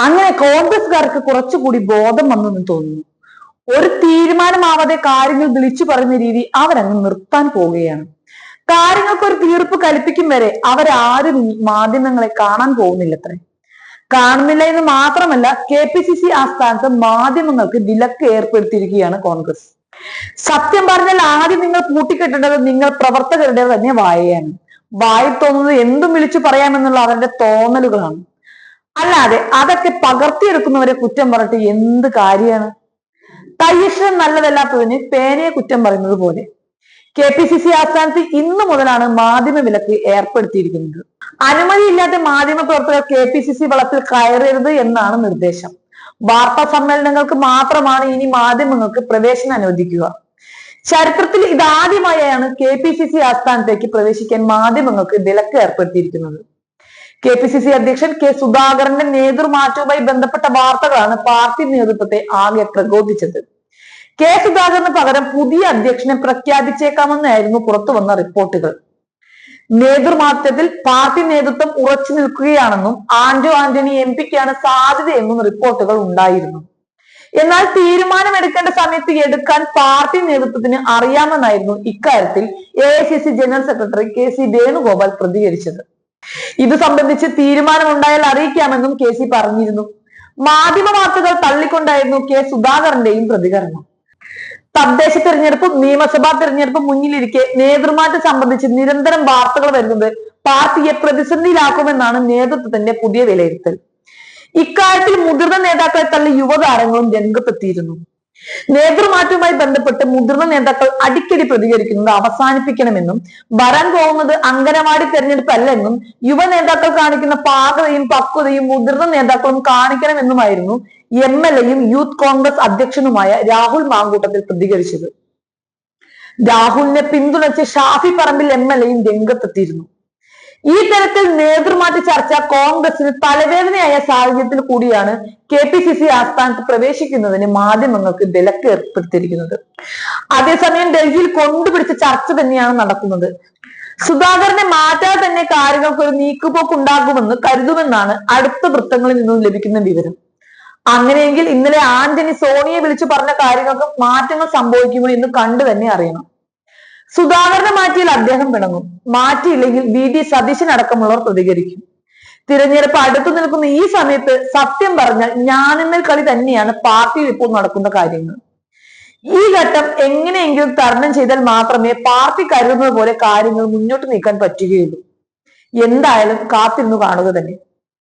അങ്ങനെ കോൺഗ്രസ്സുകാർക്ക് കുറച്ചുകൂടി ബോധം വന്നെന്ന് തോന്നുന്നു. ഒരു തീരുമാനമാവാതെ കാര്യങ്ങൾ വിളിച്ചു പറയുന്ന രീതി അവരങ്ങ് നിർത്താൻ പോവുകയാണ്. കാര്യങ്ങൾക്ക് ഒരു തീർപ്പ് കൽപ്പിക്കും വരെ അവരാരും ഈ മാധ്യമങ്ങളെ കാണാൻ പോകുന്നില്ലത്രേ. കാണുന്നില്ല എന്ന് മാത്രമല്ല, KPCC ആസ്ഥാനത്ത് മാധ്യമങ്ങൾക്ക് വിലക്ക് ഏർപ്പെടുത്തിയിരിക്കുകയാണ് കോൺഗ്രസ്. സത്യം പറഞ്ഞാൽ ആദ്യം നിങ്ങൾ കൂട്ടിക്കെട്ടേണ്ടത് നിങ്ങൾ പ്രവർത്തകരുടെ തന്നെ വായയാണ്. വായി തോന്നുന്നത് എന്തും വിളിച്ചു പറയാമെന്നുള്ള അവരുടെ തോന്നലുകളാണ്. അല്ലാതെ അതൊക്കെ പകർത്തിയെടുക്കുന്നവരെ കുറ്റം പറഞ്ഞിട്ട് എന്ത് കാര്യമാണ്? തയ്യക്ഷരം നല്ലതല്ലാത്തതിന് പേനയെ കുറ്റം പറയുന്നത് പോലെ KPCC ആസ്ഥാനത്ത് ഇന്നു മുതലാണ് മാധ്യമ വിലക്ക് ഏർപ്പെടുത്തിയിരിക്കുന്നത്. അനുമതിയില്ലാത്ത മാധ്യമ പ്രവർത്തകർ KPCC വളപ്പിൽ കയറരുത് എന്നാണ് നിർദ്ദേശം. വാർത്താ സമ്മേളനങ്ങൾക്ക് മാത്രമാണ് ഇനി മാധ്യമങ്ങൾക്ക് പ്രവേശനം അനുവദിക്കുക. ചരിത്രത്തിൽ ഇതാദ്യമായാണ് KPCC ആസ്ഥാനത്തേക്ക് പ്രവേശിക്കാൻ മാധ്യമങ്ങൾക്ക് വിലക്ക് ഏർപ്പെടുത്തിയിരിക്കുന്നത്. KPCC അധ്യക്ഷൻ സുധാകരന്റെ നേതൃമാറ്റവുമായി ബന്ധപ്പെട്ട വാർത്തകളാണ് പാർട്ടി നേതൃത്വത്തെ ആകെ പ്രകോപിച്ചത്. സുധാകരന് പകരം പുതിയ അധ്യക്ഷനെ പ്രഖ്യാപിച്ചേക്കാമെന്നായിരുന്നു പുറത്തു വന്ന റിപ്പോർട്ടുകൾ. നേതൃമാറ്റത്തിൽ പാർട്ടി നേതൃത്വം ഉറച്ചു നിൽക്കുകയാണെന്നും ആന്റോ ആന്റണി MP-ക്കാണ് സാധ്യതയെന്നും റിപ്പോർട്ടുകൾ ഉണ്ടായിരുന്നു. എന്നാൽ തീരുമാനമെടുക്കേണ്ട സമയത്ത് എടുക്കാൻ പാർട്ടി നേതൃത്വത്തിന് അറിയാമെന്നായിരുന്നു ഇക്കാര്യത്തിൽ AICC general secretary KC Venugopal പ്രതികരിച്ചത്. ഇത് സംബന്ധിച്ച് തീരുമാനമുണ്ടായാൽ അറിയിക്കാമെന്നും KC പറഞ്ഞിരുന്നു. മാധ്യമ വാർത്തകൾ തള്ളിക്കൊണ്ടായിരുന്നു സുധാകരന്റെയും പ്രതികരണം. തദ്ദേശ തെരഞ്ഞെടുപ്പും നിയമസഭാ തെരഞ്ഞെടുപ്പും മുന്നിലിരിക്കെ നേതൃമാറ്റം സംബന്ധിച്ച് നിരന്തരം വാർത്തകൾ വരുന്നത് പാർട്ടിയെ പ്രതിസന്ധിയിലാക്കുമെന്നാണ് നേതൃത്വത്തിന്റെ പുതിയ വിലയിരുത്തൽ. ഇക്കാര്യത്തിൽ മുതിർന്ന നേതാക്കളെ തള്ളി യുവതാരങ്ങളും രംഗത്തെത്തിയിരുന്നു. നേതൃമാറ്റവുമായി ബന്ധപ്പെട്ട് മുതിർന്ന നേതാക്കൾ അടിക്കടി പ്രതികരിക്കുന്നത് അവസാനിപ്പിക്കണമെന്നും വരാൻ പോകുന്നത് അംഗനവാടി തെരഞ്ഞെടുപ്പ് അല്ലെന്നും യുവ നേതാക്കൾ കാണിക്കുന്ന പാകതയും പക്വതയും മുതിർന്ന നേതാക്കളും കാണിക്കണമെന്നുമായിരുന്നു MLA-യും യൂത്ത് കോൺഗ്രസ് അധ്യക്ഷനുമായ രാഹുൽ മാങ്കൂട്ടത്തിൽ പ്രതികരിച്ചത്. രാഹുലിനെ പിന്തുണച്ച് ഷാഫി പറമ്പിൽ MLA-യും രംഗത്തെത്തിയിരുന്നു. ഈ തരത്തിൽ നേതൃമാറ്റ ചർച്ച കോൺഗ്രസിന് തലവേദനയായ സാഹചര്യത്തിൽ കൂടിയാണ് KPCC ആസ്ഥാനത്ത് പ്രവേശിക്കുന്നതിന് മാധ്യമങ്ങൾക്ക് വിലക്ക് ഏർപ്പെടുത്തിയിരിക്കുന്നത്. അതേസമയം ഡൽഹിയിൽ കൊണ്ടുപിടിച്ച ചർച്ച തന്നെയാണ് നടക്കുന്നത്. സുധാകരനെ മാറ്റാതെ തന്നെ കാര്യങ്ങൾക്ക് ഒരു നീക്കുപോക്ക് ഉണ്ടാകുമെന്ന് കരുതുമെന്നാണ് അടുത്ത വൃത്തങ്ങളിൽ നിന്നും ലഭിക്കുന്ന വിവരം. അങ്ങനെയെങ്കിൽ ഇന്നലെ ആന്റണി സോണിയെ വിളിച്ചു പറഞ്ഞ കാര്യങ്ങൾക്ക് മാറ്റങ്ങൾ സംഭവിക്കുമോ എന്ന് കണ്ടു തന്നെ അറിയണം. സുധാകരനെ മാറ്റിയാൽ അദ്ദേഹം പിണങ്ങും, മാറ്റിയില്ലെങ്കിൽ VD സതീശൻ അടക്കമുള്ളവർ പ്രതികരിക്കും. തിരഞ്ഞെടുപ്പ് അടുത്തു നിൽക്കുന്ന ഈ സമയത്ത് സത്യം പറഞ്ഞാൽ ഞാനിന്നൽ കളി തന്നെയാണ് പാർട്ടിയിൽ ഇപ്പോൾ നടക്കുന്ന കാര്യങ്ങൾ. ഈ ഘട്ടം എങ്ങനെയെങ്കിലും തരണം ചെയ്താൽ മാത്രമേ പാർട്ടി കരുതുന്നത് പോലെ കാര്യങ്ങൾ മുന്നോട്ട് നീക്കാൻ പറ്റുകയുള്ളൂ. എന്തായാലും കാത്തിരുന്നു കാണുക തന്നെ.